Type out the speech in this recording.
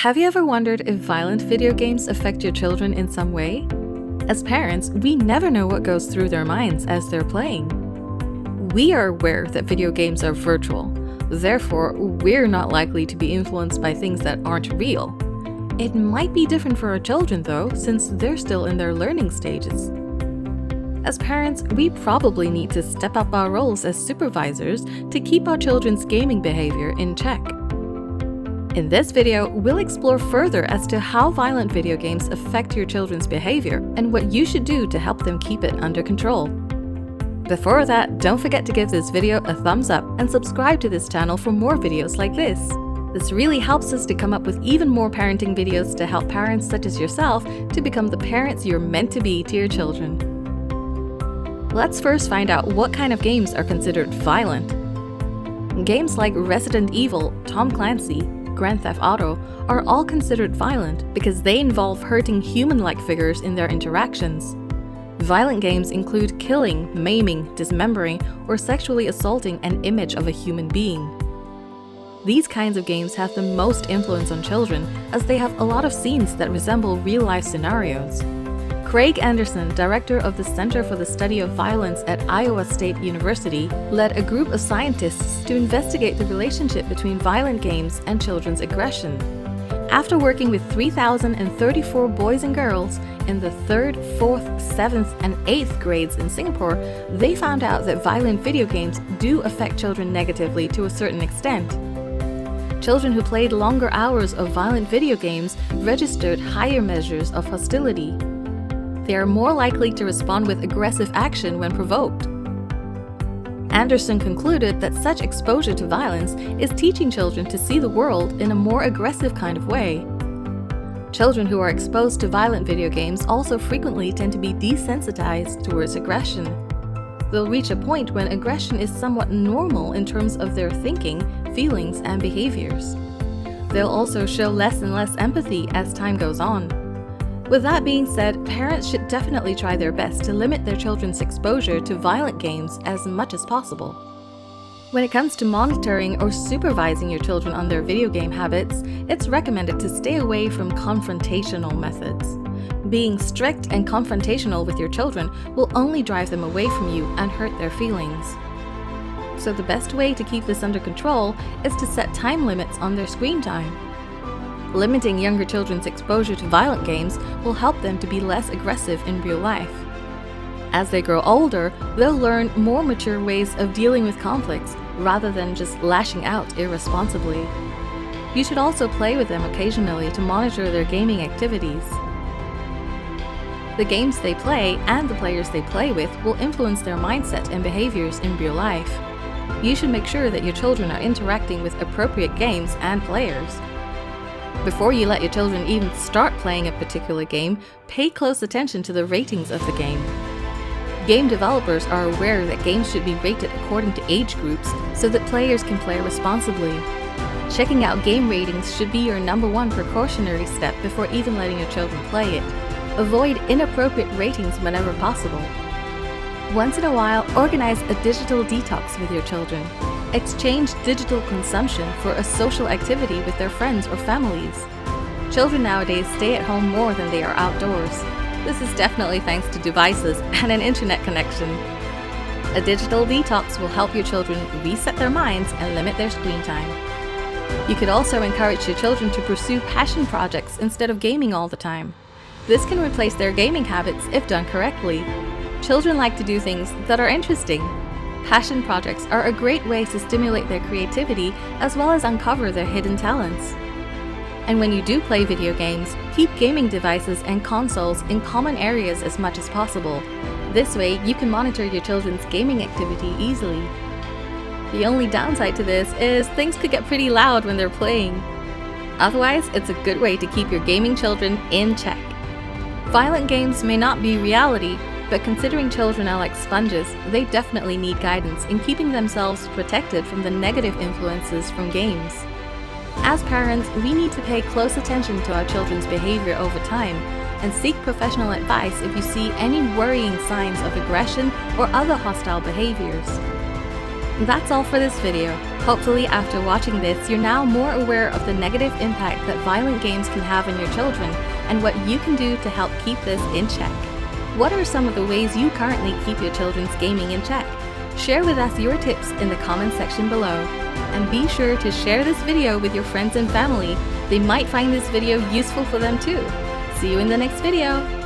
Have you ever wondered if violent video games affect your children in some way? As parents, we never know what goes through their minds as they're playing. We are aware that video games are virtual, therefore, we're not likely to be influenced by things that aren't real. It might be different for our children though, since they're still in their learning stages. As parents, we probably need to step up our roles as supervisors to keep our children's gaming behavior in check. In this video, we'll explore further as to how violent video games affect your children's behavior and what you should do to help them keep it under control. Before that, don't forget to give this video a thumbs up and subscribe to this channel for more videos like this. This really helps us to come up with even more parenting videos to help parents such as yourself to become the parents you're meant to be to your children. Let's first find out what kind of games are considered violent. Games like Resident Evil, Tom Clancy, Grand Theft Auto are all considered violent because they involve hurting human-like figures in their interactions. Violent games include killing, maiming, dismembering, or sexually assaulting an image of a human being. These kinds of games have the most influence on children as they have a lot of scenes that resemble real-life scenarios. Craig Anderson, director of the Center for the Study of Violence at Iowa State University, led a group of scientists to investigate the relationship between violent games and children's aggression. After working with 3,034 boys and girls in the 3rd, 4th, 7th, and 8th grades in Singapore, they found out that violent video games do affect children negatively to a certain extent. Children who played longer hours of violent video games registered higher measures of hostility. They are more likely to respond with aggressive action when provoked. Anderson concluded that such exposure to violence is teaching children to see the world in a more aggressive kind of way. Children who are exposed to violent video games also frequently tend to be desensitized towards aggression. They'll reach a point when aggression is somewhat normal in terms of their thinking, feelings, and behaviors. They'll also show less and less empathy as time goes on. With that being said, parents should definitely try their best to limit their children's exposure to violent games as much as possible. When it comes to monitoring or supervising your children on their video game habits, it's recommended to stay away from confrontational methods. Being strict and confrontational with your children will only drive them away from you and hurt their feelings. So the best way to keep this under control is to set time limits on their screen time. Limiting younger children's exposure to violent games will help them to be less aggressive in real life. As they grow older, they'll learn more mature ways of dealing with conflicts rather than just lashing out irresponsibly. You should also play with them occasionally to monitor their gaming activities. The games they play and the players they play with will influence their mindset and behaviors in real life. You should make sure that your children are interacting with appropriate games and players. Before you let your children even start playing a particular game, pay close attention to the ratings of the game. Game developers are aware that games should be rated according to age groups so that players can play responsibly. Checking out game ratings should be your #1 precautionary step before even letting your children play it. Avoid inappropriate ratings whenever possible. Once in a while, organize a digital detox with your children. Exchange digital consumption for a social activity with their friends or families. Children nowadays stay at home more than they are outdoors. This is definitely thanks to devices and an internet connection. A digital detox will help your children reset their minds and limit their screen time. You could also encourage your children to pursue passion projects instead of gaming all the time. This can replace their gaming habits if done correctly. Children like to do things that are interesting. Passion projects are a great way to stimulate their creativity as well as uncover their hidden talents. And when you do play video games, keep gaming devices and consoles in common areas as much as possible. This way, you can monitor your children's gaming activity easily. The only downside to this is things could get pretty loud when they're playing. Otherwise, it's a good way to keep your gaming children in check. Violent games may not be reality, but considering children are like sponges, they definitely need guidance in keeping themselves protected from the negative influences from games. As parents, we need to pay close attention to our children's behavior over time and seek professional advice if you see any worrying signs of aggression or other hostile behaviors. That's all for this video. Hopefully after watching this, you're now more aware of the negative impact that violent games can have on your children and what you can do to help keep this in check. What are some of the ways you currently keep your children's gaming in check? Share with us your tips in the comment section below. And be sure to share this video with your friends and family. They might find this video useful for them too. See you in the next video!